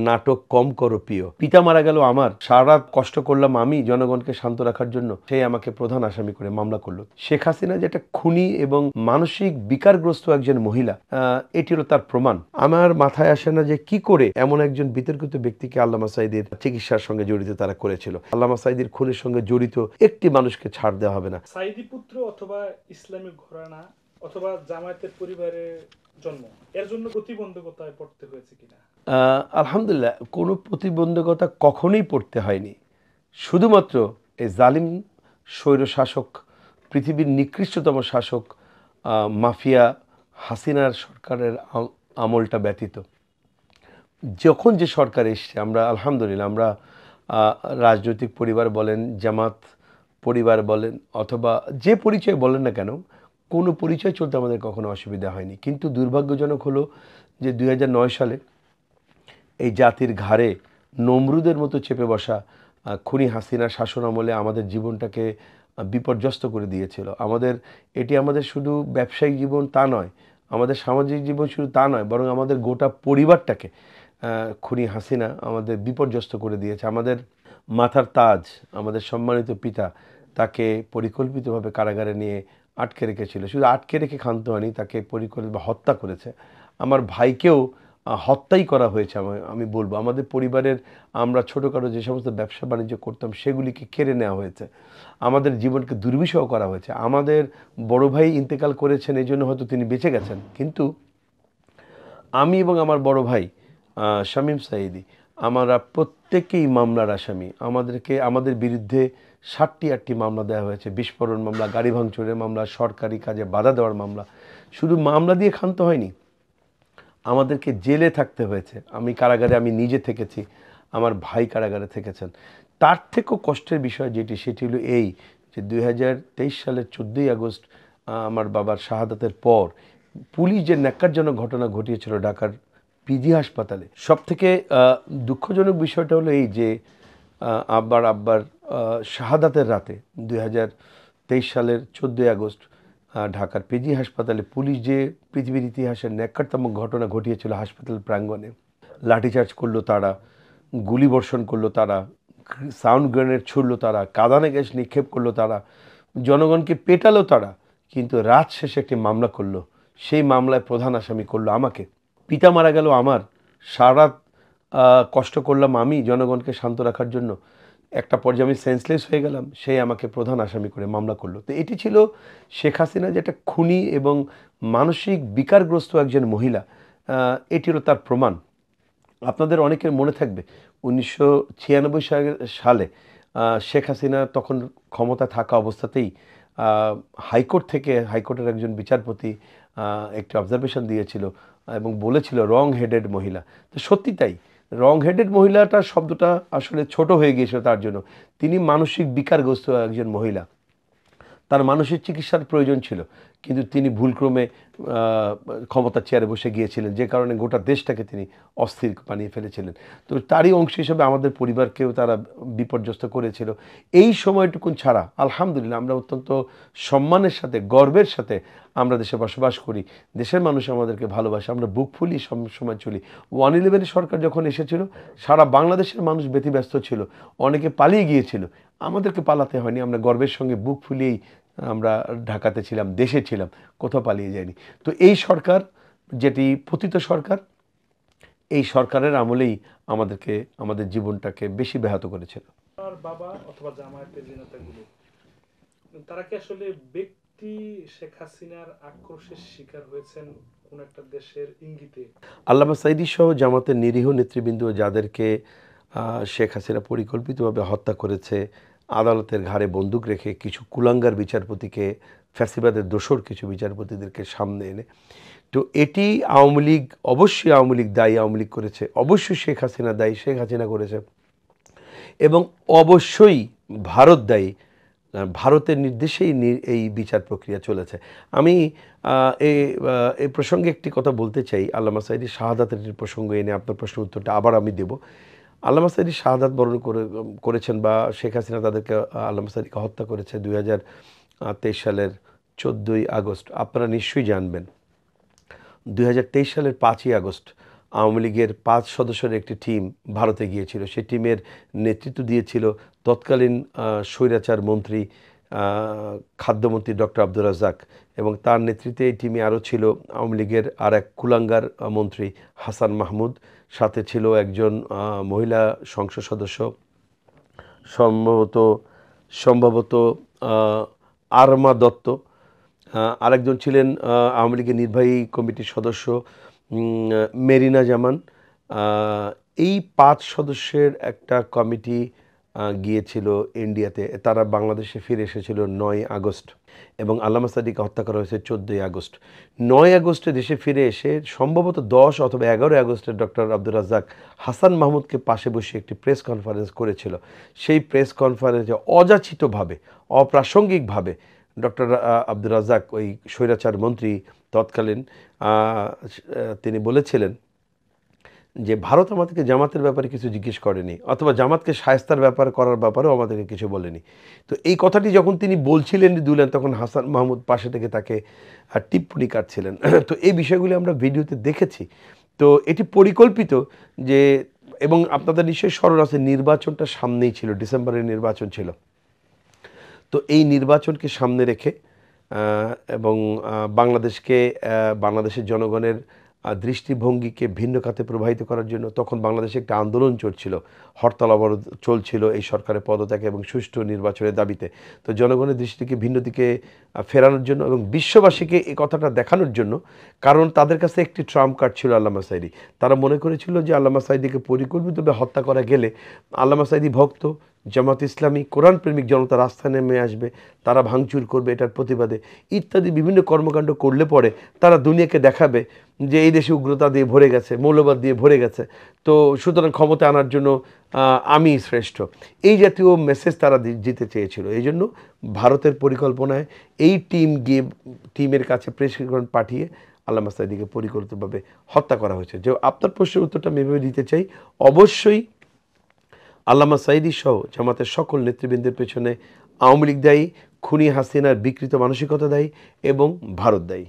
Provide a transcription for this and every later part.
নাটক কম করো প্রিয়। পিতা মারা গেল আমার, সারা রাত কষ্ট করলাম আমি জনগণকে শান্ত রাখার জন্য, সেই আমাকে প্রধান আসামি করে মামলা করলো। শেখ হাসিনা যেটা খুনি এবং মানসিক বিকারগ্রস্ত একজন মহিলা, এটি হলো তার প্রমাণ। আমার মাথায় আসে না যে কি করে এমন একজন বিতর্কিত ব্যক্তিকে আল্লামা সাঈদীর চিকিৎসার সঙ্গে জড়িত তারা করেছিল। আল্লামা সাঈদীর খুনের সঙ্গে জড়িত একটি মানুষকে ছাড় দেওয়া হবে না। সাঈদী পুত্র অথবা ইসলামিক ঘরানা অথবা জামায়াতের পরিবারের জন্ম, এর জন্য প্রতিবন্ধকতায় পড়তে হয়েছে কিনা? আলহামদুলিল্লাহ, কোনো প্রতিবন্ধকতা কখনোই পড়তে হয়নি। শুধুমাত্র এই জালিম স্বৈর শাসক, পৃথিবীর নিকৃষ্টতম শাসক মাফিয়া হাসিনার সরকারের আমলটা ব্যতীত যখন যে সরকার এসছে, আমরা আলহামদুলিল্লাহ আমরা রাজনৈতিক পরিবার বলেন, জামাত পরিবার বলেন, অথবা যে পরিচয় বলেন না কেন, কোনো পরিচয় চলতে আমাদের কখনো অসুবিধা হয়নি। কিন্তু দুর্ভাগ্যজনক হলো যে 2009 সালে এই জাতির ঘাড়ে নমরুদের মতো চেপে বসা খুনি হাসিনার শাসন আমলে আমাদের জীবনটাকে বিপর্যস্ত করে দিয়েছিল। এটি আমাদের শুধু ব্যবসায়িক জীবন তা নয়, আমাদের সামাজিক জীবন শুধু তা নয়, বরং আমাদের গোটা পরিবারটাকে খুনি হাসিনা আমাদের বিপর্যস্ত করে দিয়েছে। আমাদের মাথার তাজ, আমাদের সম্মানিত পিতা, তাকে পরিকল্পিতভাবে কারাগারে নিয়ে আটকে রেখেছিল। শুধু আটকে রেখে ক্ষান্ত হয়নি, তাকে পরিকল্পিত হত্যা করেছে। আমার ভাইকেও হত্যাই করা হয়েছে। আমি বলবো আমাদের পরিবারের আমরা ছোটোখাটো যে সমস্ত ব্যবসা বাণিজ্য করতাম সেগুলিকে কেড়ে নেওয়া হয়েছে, আমাদের জীবনকে দুর্বিষহ করা হয়েছে। আমাদের বড় ভাই ইন্তেকাল করেছেন, এই জন্য হয়তো তিনি বেঁচে গেছেন, কিন্তু আমি এবং আমার বড় ভাই শামীম সাঈদী, আমরা প্রত্যেকেই মামলার আসামি। আমাদের বিরুদ্ধে 60টি মামলা দেওয়া হয়েছে। বিস্ফোরণ মামলা, গাড়ি ভাঙচুরের মামলা, সরকারি কাজে বাধা দেওয়ার মামলা। শুধু মামলা দিয়ে ক্ষান্ত হয়নি, আমাদেরকে জেলে থাকতে হয়েছে। আমি কারাগারে আমি নিজে থেকেছি, আমার ভাই কারাগারে থেকেছেন। তার থেকেও কষ্টের বিষয় সেটি হলো এই যে 2023 সালের 14ই আগস্ট আমার বাবার শাহাদাতের পর পুলিশ যে ন্যাক্কারজনক ঘটনা ঘটিয়েছিল ঢাকার পিজি হাসপাতালে, সবথেকে দুঃখজনক বিষয়টা হলো এই যে আব্বার শাহাদাতের রাতে 2023 সালের 14ই আগস্ট ঢাকার পিজি হাসপাতালে পুলিশ যে পৃথিবীর ইতিহাসের ন্যাক্কারতম ঘটনা ঘটিয়েছিল হাসপাতাল প্রাঙ্গণে। লাঠিচার্জ করলো তারা, গুলি বর্ষণ করলো তারা, সাউন্ড গ্রেনেড ছুড়লো তারা, কাঁদানে গ্যাস নিক্ষেপ করলো তারা, জনগণকে পেটালো তারা, কিন্তু রাত শেষে একটি মামলা করলো। সেই মামলায় প্রধান আসামি করলো আমাকে। পিতা মারা গেল আমার, সারা রাত কষ্ট করলাম আমি জনগণকে শান্ত রাখার জন্য, একটা পর্যায়ে আমি সেন্সলেস হয়ে গেলাম, সেই আমাকে প্রধান আসামি করে মামলা করলো। তো এটি ছিল শেখ হাসিনা যেটা খুনি এবং মানসিক বিকারগ্রস্ত একজন মহিলা, এটি হলো তার প্রমাণ। আপনাদের অনেকের মনে থাকবে 1996 সালে শেখ হাসিনা তখন ক্ষমতা থাকা অবস্থাতেই হাইকোর্টের একজন বিচারপতি একটি অবজারভেশন দিয়েছিল এবং বলেছিল রং হেডেড মহিলা। তো সত্যি তাই, রং হেডেড মহিলাটা শব্দটা আসলে ছোট হয়ে গিয়েছিল তার জন্য। তিনি মানসিক বিকারগ্রস্ত একজন মহিলা, তার মানসিক চিকিৎসার প্রয়োজন ছিল, কিন্তু তিনি ভুলক্রমে ক্ষমতার চেয়ারে বসে গিয়েছিলেন, যে কারণে গোটা দেশটাকে তিনি অস্থির বানিয়ে ফেলেছিলেন। তো তারই অংশ হিসেবে আমাদের পরিবারকেও তারা বিপর্যস্ত করেছিল। এই সময়টুকুন ছাড়া আলহামদুলিল্লাহ আমরা অত্যন্ত সম্মানের সাথে, গর্বের সাথে আমরা দেশে বসবাস করি। দেশের মানুষ আমাদেরকে ভালোবাসে, আমরা বুক ফুলিয়ে সময় চলি। 111 সরকার যখন এসেছিল, সারা বাংলাদেশের মানুষ ব্যতিব্যস্ত ছিল, অনেকে পালিয়ে গিয়েছিল, আমাদেরকে পালাতে হয়নি। আমরা গর্বের সঙ্গে বুক ফুলিয়েই আমরা ঢাকাতে ছিলাম, দেশে ছিলাম, কোথাও পালিয়ে যায়নি। তো এই সরকার, যেটি পতিত সরকার, এই সরকারের আমলেই আমাদের জীবনটাকে বেশি ব্যাহত করেছিল। আর বাবা অথবা জামায়াতের যে নেতাগুলো, তারা কি আসলে ব্যক্তি শেখ হাসিনার আক্রোশের শিকার হয়েছেন কোন একটা দেশের ইঙ্গিতে? আল্লামা সাঈদী সহ জামাতের নিরীহ নেতৃবৃন্দ যাদেরকে শেখ হাসিনা পরিকল্পিতভাবে হত্যা করেছে, আদালতের ঘাড়ে বন্দুক রেখে কিছু কুলাঙ্গার বিচারপতিকে, ফ্যাসিবাদের দোসর কিছু বিচারপতিদেরকে সামনে এনে, তো এটি আওয়ামী লীগ, অবশ্যই আওয়ামী লীগ দায়ী, আওয়ামী লীগ করেছে, অবশ্যই শেখ হাসিনা দায়ী, শেখ হাসিনা করেছে, এবং অবশ্যই ভারত দায়ী, ভারতের নির্দেশেই এই বিচার প্রক্রিয়া চলেছে। আমি এই প্রসঙ্গে একটি কথা বলতে চাই, আল্লামা সাঈদীর শাহাদাতের প্রসঙ্গ এনে আপনার প্রশ্নের উত্তরটা আবার আমি দেব। আল্লামা সাঈদী শাহাদাত বরণ করেছেন বা শেখ হাসিনা তাদেরকে, আল্লামা সাঈদীকে হত্যা করেছে 2023 সালের 14ই আগস্ট। আপনারা নিশ্চয়ই জানবেন 2023 সালের 5ই আগস্ট আওয়ামী লীগের 5 সদস্যের একটি টিম ভারতে গিয়েছিল। সেই টিমের নেতৃত্ব দিয়েছিল তৎকালীন স্বৈরাচার মন্ত্রী খাদ্যমন্ত্রী ডক্টর আব্দুর রাজ্জাক, এবং তার নেতৃত্বে এই টিমে আরও ছিল আওয়ামী লীগের আর এক কুলাঙ্গার মন্ত্রী হাসান মাহমুদ, সাথে ছিল একজন মহিলা সংসদ সদস্য সম্ভবত সম্ভবত আরমা দত্ত, আরেকজন ছিলেন আওয়ামী লীগের নির্বাহী কমিটির সদস্য মেরিনা জামান। এই 5 সদস্যের একটা কমিটি গিয়েছিল ইন্ডিয়াতে। তারা বাংলাদেশে ফিরে এসেছিল 9 আগস্ট এবং আল্লামা সাদিকে হত্যা করা হয়েছে 14 আগস্ট। 9 আগস্টে দেশে ফিরে এসে সম্ভবত 10 অথবা 11 আগস্টে ডক্টর আব্দুর রাজ্জাক হাসান মাহমুদকে পাশে বসে একটি প্রেস কনফারেন্স করেছিল। সেই প্রেস কনফারেন্সে অযাচিতভাবে, অপ্রাসঙ্গিকভাবে ডক্টর আব্দুর রাজ্জাক, ওই স্বৈরাচার মন্ত্রী তৎকালীন, তিনি বলেছিলেন যে ভারত আমাদেরকে জামাতের ব্যাপারে কিছু জিজ্ঞেস করেনি, অথবা জামাতকে শায়েস্তার করার ব্যাপারেও আমাদেরকে কিছু বলেনি। তো এই কথাটি যখন তিনি বলছিলেন দিলেন, তখন হাসান মাহমুদ পাশে থেকে তাকে টিপ্পনি কাটছিলেন। তো এই বিষয়গুলি আমরা ভিডিওতে দেখেছি। তো এটি পরিকল্পিত যে, এবং আপনাদের নিশ্চয়ই স্মরণ আছে, নির্বাচনটা সামনেই ছিল, ডিসেম্বরের নির্বাচন ছিল। তো এই নির্বাচনকে সামনে রেখে এবং বাংলাদেশের জনগণের দৃষ্টিভঙ্গিকে ভিন্ন খাতে প্রবাহিত করার জন্য তখন বাংলাদেশে একটা আন্দোলন চলছিল, হরতাল অবরোধ চলছিল এই সরকারের পদত্যাগ এবং সুষ্ঠু নির্বাচনের দাবিতে। তো জনগণের দৃষ্টিকে ভিন্ন দিকে ফেরানোর জন্য এবং বিশ্ববাসীকে এই কথাটা দেখানোর জন্য, কারণ তাদের কাছে একটি ট্রাম্প কার্ড ছিল আল্লামা সাঈদী। তারা মনে করেছিল যে আল্লামা সাঈদীকে পরিকল্পিতভাবে হত্যা করা গেলে আল্লামা সাঈদী ভক্ত, জামাত ইসলামী, কোরআন প্রেমিক জনতা রাস্তায় নেমে আসবে, তারা ভাঙচুর করবে এটার প্রতিবাদে, ইত্যাদি বিভিন্ন কর্মকাণ্ড করলে পরে তারা দুনিয়াকে দেখাবে যে এই দেশে উগ্রতা দিয়ে ভরে গেছে, মৌলবাদ দিয়ে ভরে গেছে, তো সুতরাং ক্ষমতা আনার জন্য আমি শ্রেষ্ঠ। এই জাতীয় মেসেজ তারা দিতে চেয়েছিল। এই জন্য ভারতের পরিকল্পনায় এই টিমের কাছে প্রেসক্রিপশন পাঠিয়ে আল্লামা সাঈদীকে পরিকল্পিতভাবে হত্যা করা হয়েছে। যে আপনার প্রশ্নের উত্তরটা আমি এভাবে দিতে চাই, অবশ্যই আল্লামা সাঈদী সহ জামাতের সকল নেতৃবৃন্দের পেছনে আওয়ামী লীগ দায়ী, খুনি হাসিনার বিকৃত মানসিকতা দায়ী এবং ভারত দায়ী।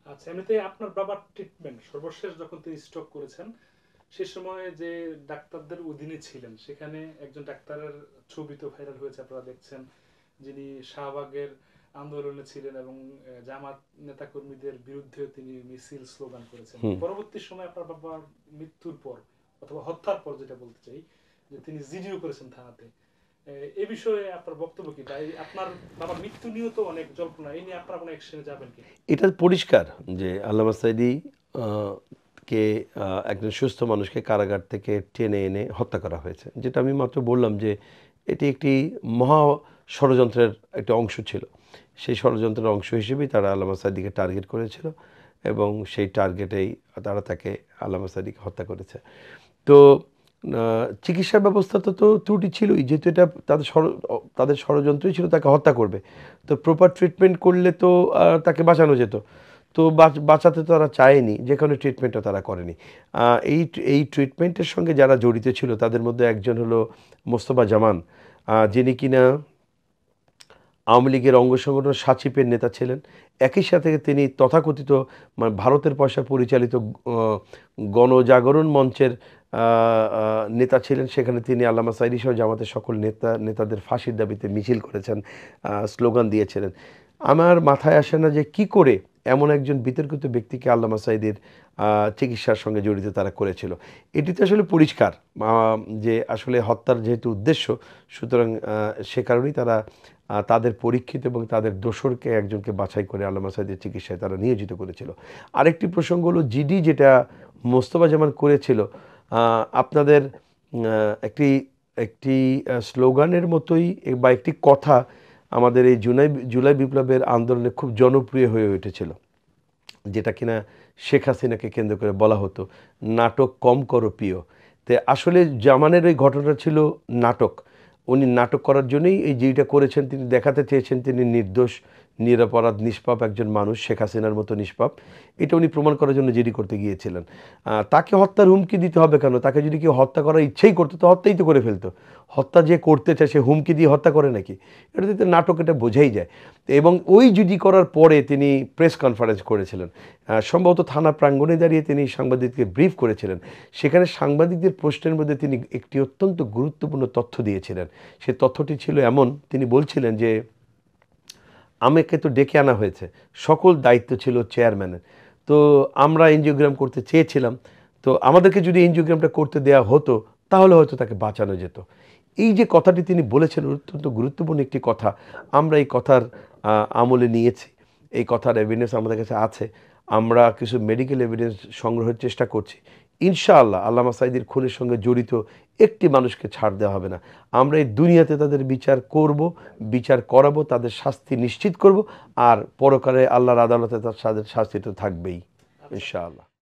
আচ্ছা, এমনিতে আপনার বাবার ট্রিটমেন্ট সর্বশেষ যখন তিনি স্ট্রোক করেছেন, সে সময় যে ডাক্তারদের অধীনে ছিলেন, সেখানে একজন ডাক্তারের ছবি তো ভাইরাল হয়েছে, আপনারা দেখছেন, যিনি শাহবাগের আন্দোলনে ছিলেন এবং জামাত নেতাকর্মীদের বিরুদ্ধে তিনি মিছিল স্লোগান করেছেন। পরবর্তী সময় আপনার বাবার মৃত্যুর পর অথবা হত্যার পর, যেটা বলতে চাই, যে তিনি জিডিও করেছেন থানাতে, এই বিষয়ে আপনার বক্তব্য কি? তাই আপনার বাবার মৃত্যু নিয়েও তো অনেক জল্পনা, এই নিয়ে আপনারা কোনো অ্যাকশনে যাবেন কি? এটা পরিষ্কার যে আল্লামা সাঈদী কে একজন সুস্থ মানুষকে কারাগার থেকে টেনে এনে হত্যা করা হয়েছে। যেটা আমি মাত্র বললাম যে এটি একটি মহা ষড়যন্ত্রের একটা অংশ ছিল। সেই ষড়যন্ত্রের অংশ হিসেবেই তারা আল্লামা সাঈদীকে টার্গেট করেছিল এবং সেই টার্গেটেই তারা তাকে আল্লামা সাঈদীকে হত্যা করেছে। তো চিকিৎসা ব্যবস্থা তো ত্রুটি ছিলই, যেহেতু এটা তাদের ষড়যন্ত্রই ছিল তাকে হত্যা করবে। তো প্রপার ট্রিটমেন্ট করলে তো তাকে বাঁচানো যেত, তো বাঁচাতে তো তারা চায়নি, যে কোনো ট্রিটমেন্টও তারা করেনি। এই ট্রিটমেন্টের সঙ্গে যারা জড়িত ছিল তাদের মধ্যে একজন হলো মোস্তফা জামান, যিনি কিনা আওয়ামী লীগের অঙ্গ সংগঠন সাচিপের নেতা ছিলেন। একই সাথে তিনি তথাকথিত ভারতের পয়সা পরিচালিত গণজাগরণ মঞ্চের নেতা ছিলেন। সেখানে তিনি আল্লামা সাঈদী সহ জামাতের সকল নেতাদের ফাঁসির দাবিতে মিছিল করেছেন, স্লোগান দিয়েছিলেন। আমার মাথায় আসে না যে কি করে এমন একজন বিতর্কিত ব্যক্তিকে আল্লামা সাঈদীর চিকিৎসার সঙ্গে জড়িত তারা করেছিল। এটিতে আসলে পরিষ্কার যে আসলে হত্যার যেহেতু উদ্দেশ্য, সুতরাং সে কারণেই তারা তাদের পরীক্ষিত এবং তাদের দোসরকে একজনকে বাছাই করে আল্লামা সাঈদীর চিকিৎসায় তারা নিয়োজিত করেছিল। আরেকটি প্রসঙ্গ হলো জিডি, যেটা মোস্তফা জামান করেছিল, আপনাদের একটি স্লোগানের মতোই বা একটি কথা আমাদের এই জুলাই বিপ্লবের আন্দোলনে খুব জনপ্রিয় হয়ে উঠেছিল, যেটা কিনা শেখ হাসিনাকে কেন্দ্র করে বলা হতো, নাটক কম করো প্রিয়। তো আসলে জামানের ওই ঘটনাটা ছিল নাটক। উনি নাটক করার জন্যই এই যেটা করেছেন, তিনি দেখাতে চেয়েছেন তিনি নির্দোষ, নিরপরাধ নিষ্পাপ একজন মানুষ, শেখ হাসিনার মতো নিষ্পাপ, এটা উনি প্রমাণ করার জন্য জিডি করতে গিয়েছিলেন। তাকে হত্যার হুমকি দিতে হবে কেন? তাকে যদি কেউ হত্যা করার ইচ্ছেই করতো তো হত্যাই তো করে ফেলতো। হত্যা যে করতে চায় সে হুমকি দিয়ে হত্যা করে নাকি? এটা তো নাটক, এটা বোঝাই যায়। এবং ওই জিডি করার পরে তিনি প্রেস কনফারেন্স করেছিলেন, সম্ভবত থানা প্রাঙ্গণে দাঁড়িয়ে তিনি সাংবাদিককে ব্রিফ করেছিলেন। সেখানে সাংবাদিকদের প্রশ্নের মধ্যে তিনি একটি অত্যন্ত গুরুত্বপূর্ণ তথ্য দিয়েছিলেন। সে তথ্যটি ছিল এমন, তিনি বলছিলেন যে আমাকে তো ডেকে আনা হয়েছে, সকল দায়িত্ব ছিল চেয়ারম্যানের, তো আমরা এনজিওগ্রাম করতে চেয়েছিলাম, তো আমাদেরকে যদি এনজিওগ্রামটা করতে দেওয়া হতো তাহলে হয়তো তাকে বাঁচানো যেত। এই যে কথাটি তিনি বলেছেন অত্যন্ত গুরুত্বপূর্ণ একটি কথা। আমরা এই কথার আমলে নিয়েছি, এই কথার এভিডেন্স আমাদের কাছে আছে। আমরা কিছু মেডিকেল এভিডেন্স সংগ্রহের চেষ্টা করছি। ইনশাআল্লাহ আল্লামা সাঈদীর খুনের সঙ্গে জড়িত একটি মানুষকে ছাড় দেওয়া হবে না। আমরা এই দুনিয়াতে তাদের বিচার করব, বিচার করাবো, তাদের শাস্তি নিশ্চিত করব, আর পরকালে আল্লাহর আদালতে তাদের শাস্তি তো থাকবেই আচ্ছা। ইনশাআল্লাহ।